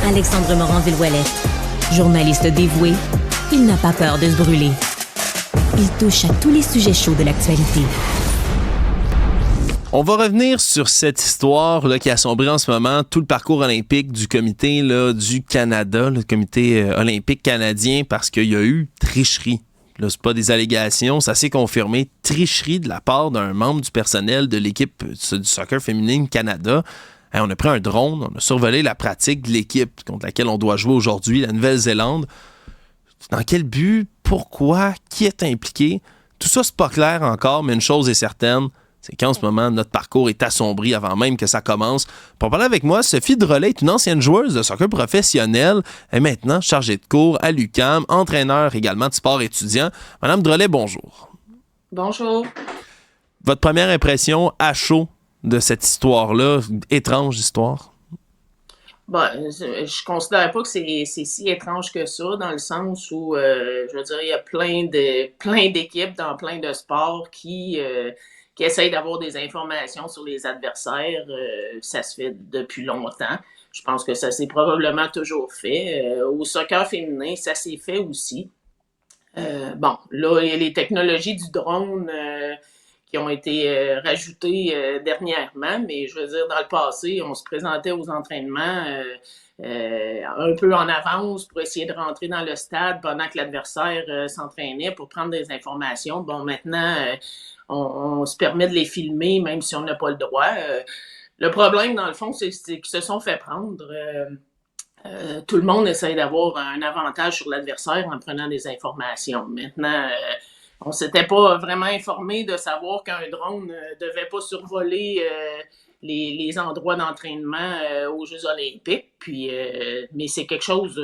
Alexandre Morin-Villouellette. Journaliste dévoué, il n'a pas peur de se brûler. Il touche à tous les sujets chauds de l'actualité. On va revenir sur cette histoire là, qui a sombré en ce moment tout le parcours olympique du comité là, du Canada, le comité olympique canadien, parce qu'il y a eu tricherie. Là, c'est pas des allégations, ça s'est confirmé. Tricherie de la part d'un membre du personnel de l'équipe du soccer féminine Canada. Hey, on a pris un drone, on a survolé la pratique de l'équipe contre laquelle on doit jouer aujourd'hui, la Nouvelle-Zélande. Dans quel but? Pourquoi? Qui est impliqué? Tout ça, c'est pas clair encore, mais une chose est certaine, c'est qu'en ce moment, notre parcours est assombri avant même que ça commence. Pour parler avec moi, Sophie Drolet est une ancienne joueuse de soccer professionnelle et maintenant chargée de cours à l'UQAM, entraîneur également de sport étudiant. Madame Drolet, bonjour. Bonjour. Votre première impression à chaud de cette histoire-là, étrange histoire? Je considère pas que c'est si étrange que ça, dans le sens où, je veux dire, il y a plein d'équipes dans plein de sports qui essayent d'avoir des informations sur les adversaires. Ça se fait depuis longtemps. Je pense que ça s'est probablement toujours fait. Au soccer féminin, ça s'est fait aussi. Là, il y a les technologies du drone qui ont été rajoutées dernièrement, mais je veux dire, dans le passé, on se présentait aux entraînements un peu en avance pour essayer de rentrer dans le stade pendant que l'adversaire s'entraînait pour prendre des informations. Bon, maintenant, on se permet de les filmer, même si on n'a pas le droit. Le problème, dans le fond, c'est qu'ils se sont fait prendre. Tout le monde essaie d'avoir un avantage sur l'adversaire en prenant des informations. Maintenant, on s'était pas vraiment informé de savoir qu'un drone devait pas survoler les endroits d'entraînement aux Jeux olympiques. Puis, mais c'est quelque chose...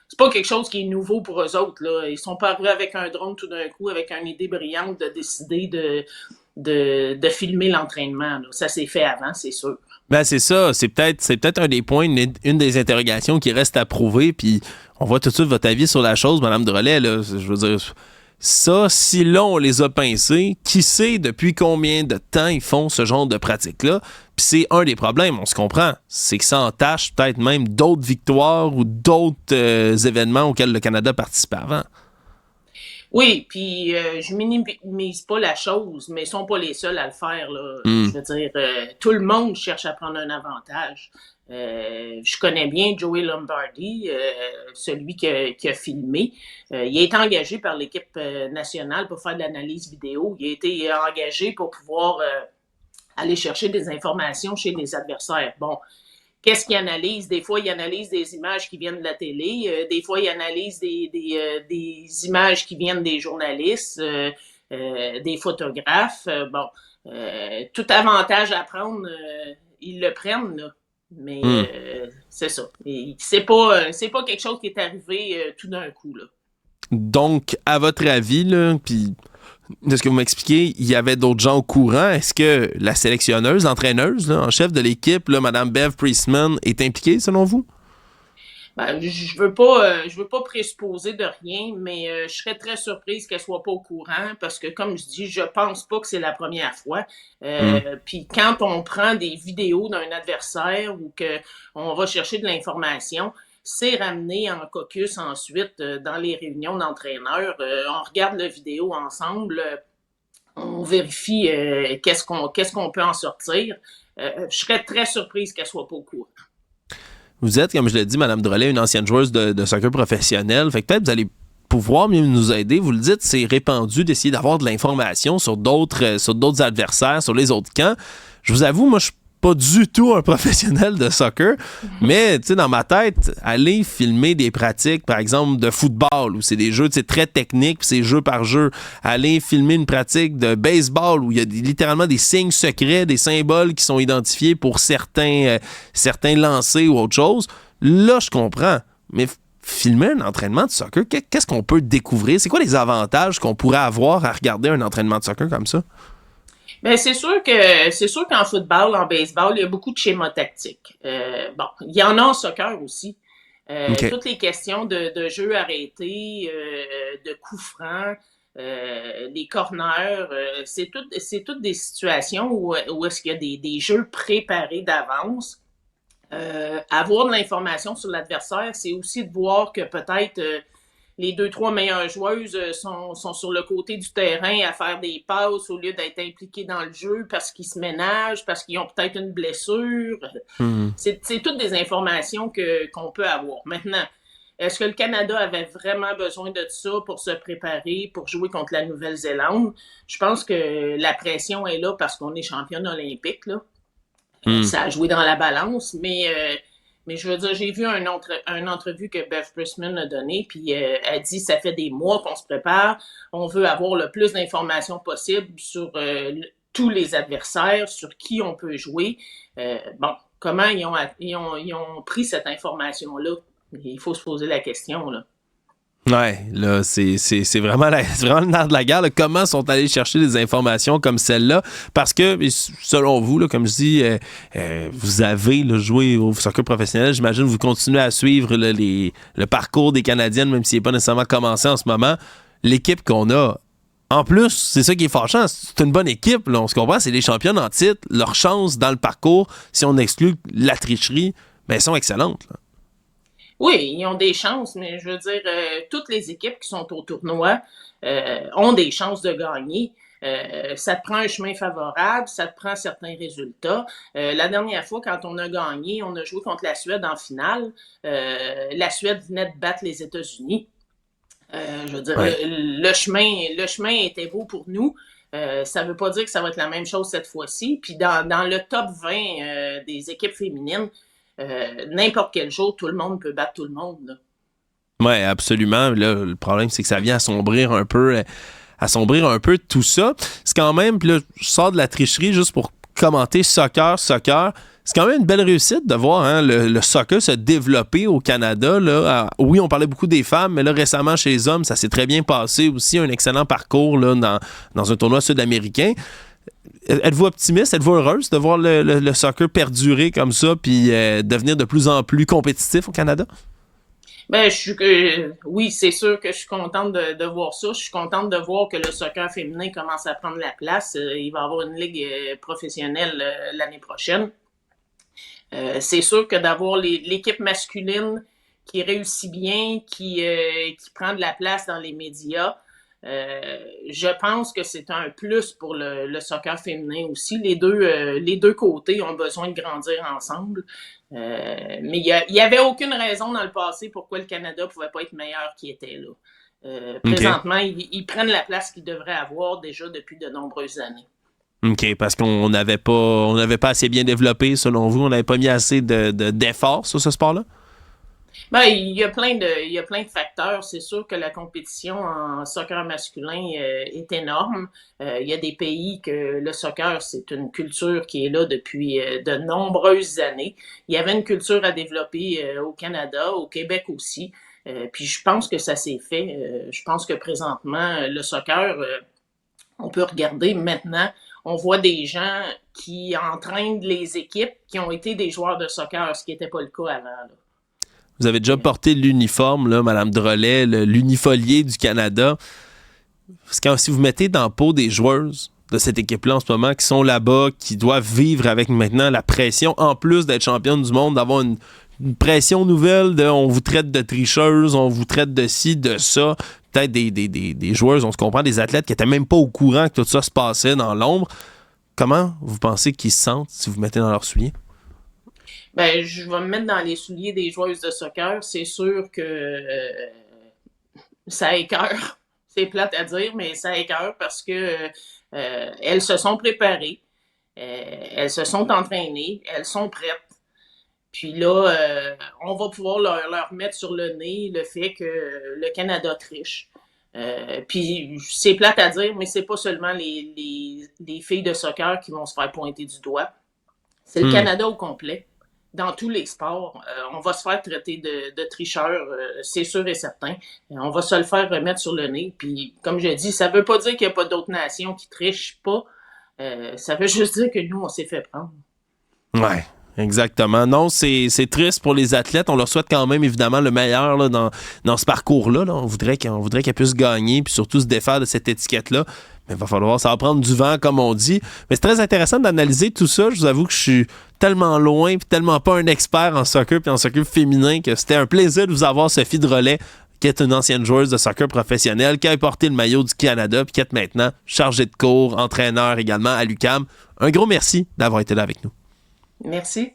c'est pas quelque chose qui est nouveau pour eux autres, là. Ils sont pas arrivés avec un drone tout d'un coup, avec une idée brillante de décider de filmer l'entraînement, là. Ça s'est fait avant, c'est sûr. Ben c'est ça, c'est peut-être un des points, une des interrogations qui reste à prouver, puis on voit tout de suite votre avis sur la chose, Madame Drolet, là, je veux dire, ça, si là on les a pincés, qui sait depuis combien de temps ils font ce genre de pratique-là, puis c'est un des problèmes, on se comprend, c'est que ça entache peut-être même d'autres victoires ou d'autres événements auxquels le Canada participait avant. Oui, puis je minimise pas la chose, mais ils sont pas les seuls à le faire, là. Je veux dire, tout le monde cherche à prendre un avantage. Je connais bien Joey Lombardi, celui qui a filmé. Il a été engagé par l'équipe nationale pour faire de l'analyse vidéo. Il a été engagé pour pouvoir aller chercher des informations chez les adversaires. Bon, qu'est-ce qu'il analyse? Des fois, il analyse des images qui viennent de la télé. Des fois, il analyse des images qui viennent des journalistes, des photographes. Tout avantage à prendre, ils le prennent, là. Mais c'est ça. C'est pas quelque chose qui est arrivé tout d'un coup, là. Donc, à votre avis, là, puis de ce que vous m'expliquez, il y avait d'autres gens au courant. Est-ce que la sélectionneuse, l'entraîneuse, là, en chef de l'équipe, là, Mme Bev Priestman, est impliquée, selon vous? Je veux pas présupposer de rien, mais je serais très surprise qu'elle soit pas au courant parce que, comme je dis, je pense pas que c'est la première fois. Puis quand on prend des vidéos d'un adversaire ou que on va chercher de l'information, c'est ramené en caucus ensuite dans les réunions d'entraîneurs. On regarde la vidéo ensemble, on vérifie qu'est-ce qu'on peut en sortir. Je serais très surprise qu'elle soit pas au courant. Vous êtes, comme je l'ai dit, Mme Drolet, une ancienne joueuse de soccer professionnelle. Fait que peut-être vous allez pouvoir mieux nous aider. Vous le dites, c'est répandu d'essayer d'avoir de l'information sur d'autres adversaires, sur les autres camps. Je vous avoue, moi, je suis pas du tout un professionnel de soccer, mais tu sais, dans ma tête, aller filmer des pratiques, par exemple, de football, où c'est des jeux très techniques, puis c'est jeu par jeu. Aller filmer une pratique de baseball, où il y a littéralement des signes secrets, des symboles qui sont identifiés pour certains lancers ou autre chose. Là, je comprends. Mais filmer un entraînement de soccer, qu'est-ce qu'on peut découvrir? C'est quoi les avantages qu'on pourrait avoir à regarder un entraînement de soccer comme ça? Ben c'est sûr qu'en football, en baseball, il y a beaucoup de schémas tactiques. Il y en a en soccer aussi. Okay. Toutes les questions de jeux arrêtés, de coups francs, des corners, c'est toutes des situations où est-ce qu'il y a des jeux préparés d'avance. Avoir de l'information sur l'adversaire, c'est aussi de voir que peut-être les 2-3 meilleures joueuses sont sur le côté du terrain à faire des passes au lieu d'être impliquées dans le jeu parce qu'ils se ménagent, parce qu'ils ont peut-être une blessure. C'est toutes des informations qu'on peut avoir. Maintenant, est-ce que le Canada avait vraiment besoin de ça pour se préparer, pour jouer contre la Nouvelle-Zélande? Je pense que la pression est là parce qu'on est championne olympique, là. Ça a joué dans la balance, mais je veux dire, j'ai vu une entrevue que Bev Prisman a donnée, puis elle dit ça fait des mois qu'on se prépare, on veut avoir le plus d'informations possible sur tous les adversaires, sur qui on peut jouer. Comment ils ont pris cette information-là? Il faut se poser la question, là. Ouais, là, c'est vraiment le nerf de la guerre. Là. Comment sont allés chercher des informations comme celle-là? Parce que, selon vous, là, comme je dis, vous avez là, joué au soccer professionnel. J'imagine que vous continuez à suivre là, le parcours des Canadiennes, même s'il n'est pas nécessairement commencé en ce moment. L'équipe qu'on a, en plus, c'est ça qui est fâchant. C'est une bonne équipe, là, on se comprend. C'est les championnes en titre. Leurs chances dans le parcours, si on exclut la tricherie, ben, elles sont excellentes, là. Oui, ils ont des chances, mais je veux dire, toutes les équipes qui sont au tournoi ont des chances de gagner. Ça te prend un chemin favorable, ça te prend certains résultats. La dernière fois, quand on a gagné, on a joué contre la Suède en finale. La Suède venait de battre les États-Unis. Je veux dire, ouais. le chemin était beau pour nous. Ça ne veut pas dire que ça va être la même chose cette fois-ci. Puis dans le top 20 des équipes féminines, n'importe quel jour, tout le monde peut battre tout le monde. Oui, absolument. Là, le problème, c'est que ça vient assombrir un peu tout ça. C'est quand même, puis là, je sors de la tricherie juste pour commenter soccer. C'est quand même une belle réussite de voir le soccer se développer au Canada. Là. Oui, on parlait beaucoup des femmes, mais là, récemment, chez les hommes, ça s'est très bien passé aussi. Un excellent parcours là, dans un tournoi sud-américain. Êtes-vous optimiste? Êtes-vous heureuse de voir le soccer perdurer comme ça puis devenir de plus en plus compétitif au Canada? Ben, oui, c'est sûr que je suis contente de voir ça. Je suis contente de voir que le soccer féminin commence à prendre la place. Il va y avoir une ligue professionnelle l'année prochaine. C'est sûr que d'avoir l'équipe masculine qui réussit bien, qui prend de la place dans les médias, je pense que c'est un plus pour le soccer féminin aussi. Les deux côtés ont besoin de grandir ensemble. Mais il y avait aucune raison dans le passé pourquoi le Canada pouvait pas être meilleur qu'il était là. Présentement, ils prennent la place qu'ils devraient avoir déjà depuis de nombreuses années. OK, parce qu'on n'avait pas assez bien développé, selon vous, on n'avait pas mis assez d'efforts sur ce sport-là? Ben, il y a plein de facteurs. C'est sûr que la compétition en soccer masculin est énorme. Il y a des pays que le soccer, c'est une culture qui est là depuis de nombreuses années. Il y avait une culture à développer au Canada, au Québec aussi. Puis je pense que ça s'est fait. Je pense que présentement, le soccer, on peut regarder maintenant, on voit des gens qui entraînent les équipes qui ont été des joueurs de soccer, ce qui n'était pas le cas avant, là. Vous avez déjà porté l'uniforme, là, Mme Drolet, l'unifolié du Canada. Si vous mettez dans la peau des joueuses de cette équipe-là en ce moment, qui sont là-bas, qui doivent vivre avec maintenant la pression, en plus d'être championne du monde, d'avoir une pression nouvelle de on vous traite de tricheuse, on vous traite de ci, de ça, peut-être des joueuses, on se comprend, des athlètes qui n'étaient même pas au courant que tout ça se passait dans l'ombre. Comment vous pensez qu'ils se sentent si vous mettez dans leurs souliers? Ben, je vais me mettre dans les souliers des joueuses de soccer. C'est sûr que ça écœure. C'est plate à dire, mais ça écœure parce que elles se sont préparées, elles se sont entraînées, elles sont prêtes. Puis là, on va pouvoir leur mettre sur le nez le fait que le Canada triche. Puis c'est plate à dire, mais c'est pas seulement les filles de soccer qui vont se faire pointer du doigt. C'est le Canada au complet. Dans tous les sports, on va se faire traiter de tricheurs, c'est sûr et certain. On va se le faire remettre sur le nez. Puis, comme je dis, ça veut pas dire qu'il n'y a pas d'autres nations qui trichent pas. Ça veut juste dire que nous, on s'est fait prendre. Ouais, exactement. Non, c'est triste pour les athlètes. On leur souhaite quand même, évidemment, le meilleur là, dans ce parcours-là. Là. On voudrait qu'elles puissent gagner puis surtout se défaire de cette étiquette-là. Mais ça va prendre du vent, comme on dit. Mais c'est très intéressant d'analyser tout ça. Je vous avoue que je suis tellement loin, puis tellement pas un expert en soccer, puis en soccer féminin, que c'était un plaisir de vous avoir, Sophie Drolet, qui est une ancienne joueuse de soccer professionnelle, qui a porté le maillot du Canada, puis qui est maintenant chargée de cours, entraîneur également à l'UQAM. Un gros merci d'avoir été là avec nous. Merci.